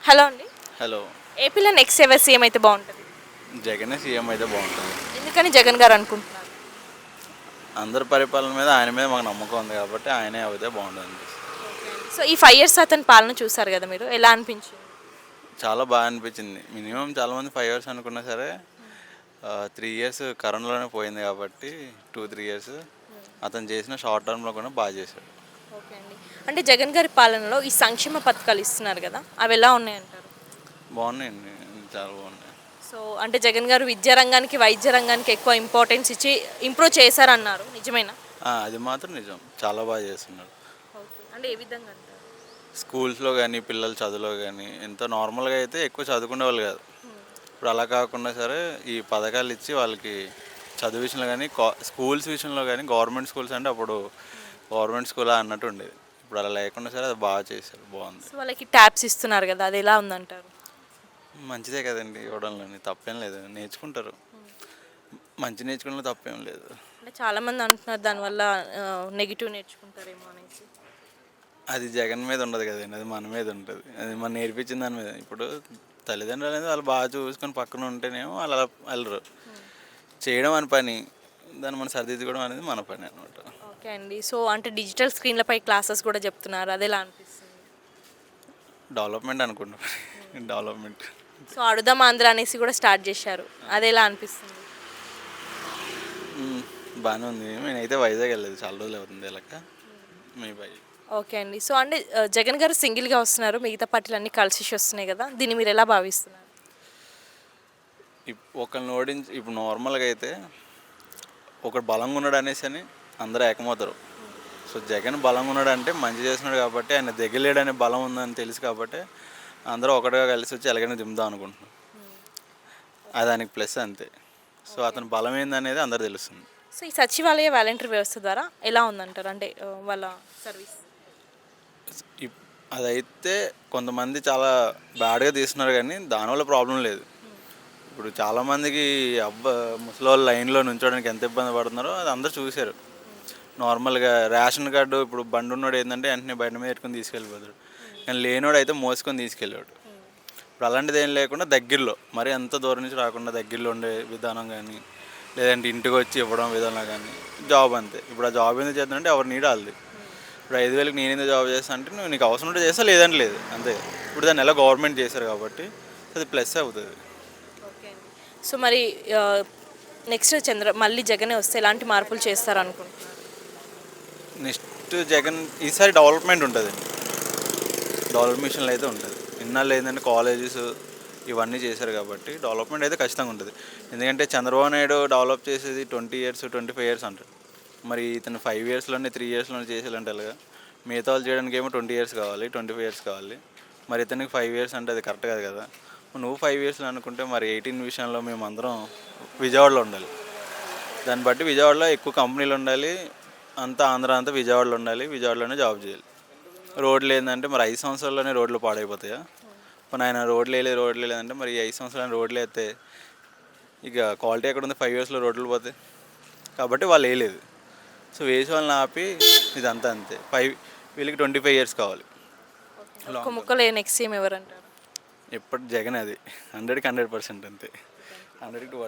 Hello అండి. Hello. ఏపీలో next ఎవరు సీఎం అయితే బాగుంటుంది? జగనే సీఎం అయితే బాగుంటుంది. ఎందుకని జగన్ గారు అనుకుంటున్నారు? అందరి పరిపాలన మీద ఆయన మీద మాకు నమ్మకం ఉంది కాబట్టి ఆయనే అయితే బాగుంటుంది. సో ఈ 5 ఇయర్స్ అతని పాలన చూసారు కదా మీరు, ఎలా అనిపించింది? చాలా బాగా అనిపించింది. మినిమం చాలామంది 5 ఇయర్స్ అనుకున్నా సరే 3 ఇయర్స్ కరోనాలోనే పోయింది కాబట్టి 2-3 ఇయర్స్ అతను చేసిన షార్ట్ టర్మ్లో కూడా బాగా చేశాడు. ఓకే అండి. అంటే జగన్ గారి పాలనలో ఈ సంక్షేమ పథకాలు ఇస్తున్నారు కదా, అవి ఎలా ఉన్నాయంటారు? బాగున్నాయండి, చాలా బాగున్నాయి. సో అంటే జగన్ గారు విద్యా రంగానికి, వైద్య రంగానికి ఎక్కువ ఇంపార్టెన్స్ ఇచ్చి ఇంప్రూవ్ చేశారన్నారు, నిజమేనా? అది మాత్రం నిజం, చాలా బాగా చేస్తున్నాడు. ఓకే. అంటే ఏ విధంగా అంటారు? స్కూల్స్లో కానీ పిల్లల చదువులో కానీ ఎంతో నార్మల్గా అయితే ఎక్కువ చదువుకునే వాళ్ళు కాదు. ఇప్పుడు అలా కాకుండా సరే ఈ పథకాలు ఇచ్చి వాళ్ళకి చదువు విషయంలో కానీ స్కూల్స్ విషయంలో కానీ గవర్నమెంట్ స్కూల్స్ అంటే అప్పుడు గవర్నమెంట్ స్కూల్ అన్నట్టు ఉండేది. ఇప్పుడు అలా లేకుండా సరే అది బాగా చేశారు, బాగుంది. సో వాళ్ళకి ట్యాబ్స్ ఇస్తున్నారు కదా, అది ఎలా ఉందంటారు? మంచిదే కదండి, ఇవ్వడంలోని తప్పేం లేదు, నేర్చుకుంటారు. మంచి నేర్చుకోవడంలో తప్పేం లేదు. అంటే చాలామంది అంటున్నారు దానివల్ల నెగిటివ్ నేర్చుకుంటారేమో అనేసి. అది జగన్ మీద ఉండదు కదండి, అది మన మీద ఉంటుంది. అది మనం నేర్పించిన దాని మీద. ఇప్పుడు తల్లిదండ్రులు అనేది వాళ్ళు బాగా చూసుకొని పక్కన ఉంటేనేమో వాళ్ళు అలా వెళ్ళరు. చేయడం అని పని, దాన్ని మనం సరిదిద్దుకోవడం అనేది మన పని అనమాట. ఓకే అండి. సో అంటే డిజిటల్ స్క్రీన్లపై క్లాసెస్ కూడా చెప్తున్నారు, అది ఎలా అనిపిస్తుంది? డెవలప్మెంట్ అనుకుంటున్నాం. డెవలప్మెంట్. సో అడుదాం ఆంధ్ర అనేసి కూడా స్టార్ట్ చేశారు, అది ఎలా అనిపిస్తుంది? బాగానే ఉంది. నేనైతే వైజాగ్ వెళ్ళలేదు, చాలా రోజులు అవుతుంది వెళ్ళక. Me by. ఓకే అండి. సో అంటే జగన్ గారు సింగిల్గా వస్తున్నారు, మిగతా పార్టీలు అన్నీ కలిసి వస్తున్నాయి కదా, దీన్ని మీరు ఎలా భావిస్తున్నారు? ఒకరిని ఓడించి ఇప్పుడు నార్మల్గా అయితే ఒకడు బలంగా ఉన్నాడు అనేసి అని అందరూ ఏకమవుతారు. సో జగన్ బలంగా ఉన్నాడు అంటే మంచి చేస్తున్నాడు కాబట్టి, ఆయన దిగలేడనే బలం ఉందని తెలుసు కాబట్టి అందరూ ఒకటిగా కలిసి వచ్చి ఎలాగైనా దింపుదాం అనుకుంటున్నాం. అది దానికి ప్లస్ అంతే. సో అతని బలం ఏందనేది అందరూ తెలుస్తుంది. సో ఈ సచివాలయ వాలంటీర్ వ్యవస్థ ద్వారా ఎలా ఉందంటారు, అంటే వాళ్ళ సర్వీస్? అదైతే కొంతమంది చాలా బ్యాడ్గా తీస్తున్నారు కానీ దానివల్ల ప్రాబ్లం లేదు. ఇప్పుడు చాలామందికి ముసలి వాళ్ళు లైన్లో నుంచోడానికి ఎంత ఇబ్బంది పడుతున్నారో అది అందరూ చూశారు. నార్మల్గా రేషన్ కార్డు ఇప్పుడు బండి ఉన్నాడు ఏంటంటే వెంటనే బండి మీద పెట్టుకొని తీసుకెళ్ళిపోతాడు, కానీ లేనివాడు అయితే మోసుకొని తీసుకెళ్ళాడు. ఇప్పుడు అలాంటిది ఏం లేకుండా దగ్గరలో, మరి ఎంత దూరం నుంచి రాకుండా దగ్గరలో ఉండే విధానం కానీ, లేదంటే ఇంటికి వచ్చి ఇవ్వడం విధానం కానీ, జాబ్ అంతే. ఇప్పుడు ఆ జాబ్ ఎందుకు చేద్దామంటే ఎవరు నీడ్ వాళ్ళది. ఇప్పుడు 5,000కి నేను ఎందుకు జాబ్ చేస్తాను అంటే నువ్వు నీకు అవసరం ఉంటే చేస్తా, లేదంటే లేదు అంతే. ఇప్పుడు దాన్ని ఎలా గవర్నమెంట్ చేశారు కాబట్టి అది ప్లస్ అవుతుంది. ఓకే అండి. సో మరి నెక్స్ట్ మళ్ళీ జగనే వస్తే ఎలాంటి మార్పులు చేస్తారు అనుకుంటున్నారు? నెక్స్ట్ జగన్ ఈసారి డెవలప్మెంట్ ఉంటుంది. డెవలప్మెంట్లో అయితే ఉంటుంది. ఇన్నాళ్ళు ఏంటంటే కాలేజెస్ ఇవన్నీ చేశారు కాబట్టి డెవలప్మెంట్ అయితే ఖచ్చితంగా ఉంటుంది. ఎందుకంటే చంద్రబాబు నాయుడు డెవలప్ చేసేది 20 ఇయర్స్ 25 ఇయర్స్ అంటారు. మరి ఇతను 5 ఇయర్స్లోనే 3 ఇయర్స్లోనే చేసేయాలంటే అలాగా. మిగతా వాళ్ళు చేయడానికి ఏమో 20 ఇయర్స్ కావాలి, 25 ఇయర్స్ కావాలి. మరి ఇతనికి 5 ఇయర్స్ అంటే అది కరెక్ట్ కాదు కదా. నువ్వు 5 ఇయర్స్లో అనుకుంటే మరి 18 విషయంలో మేమందరం విజయవాడలో ఉండాలి. దాన్ని బట్టి విజయవాడలో ఎక్కువ కంపెనీలు ఉండాలి, అంతా ఆంధ్ర అంతా విజయవాడలో ఉండాలి, విజయవాడలోనే జాబ్ చేయాలి. రోడ్లు ఏంటంటే మరి 5 సంవత్సరాల్లోనే రోడ్లు పాడైపోతాయా? మన ఆయన రోడ్లు లేదంటే మరి 5 సంవత్సరాలు రోడ్లు వేస్తే ఇక క్వాలిటీ ఎక్కడ ఉంది? 5 ఇయర్స్లో రోడ్లు పోతే కాబట్టి వాళ్ళు వేయలేదు. సో వేసే వాళ్ళని ఆపి ఇదంతా అంతే. వీళ్ళకి 25 ఇయర్స్ కావాలి. ఒక ముక్కలో నెక్స్ట్ సీఎం ఎవరంటారు? ఎప్పటి జగన్ అది 100కి 100% అంతే. 100కి 2%.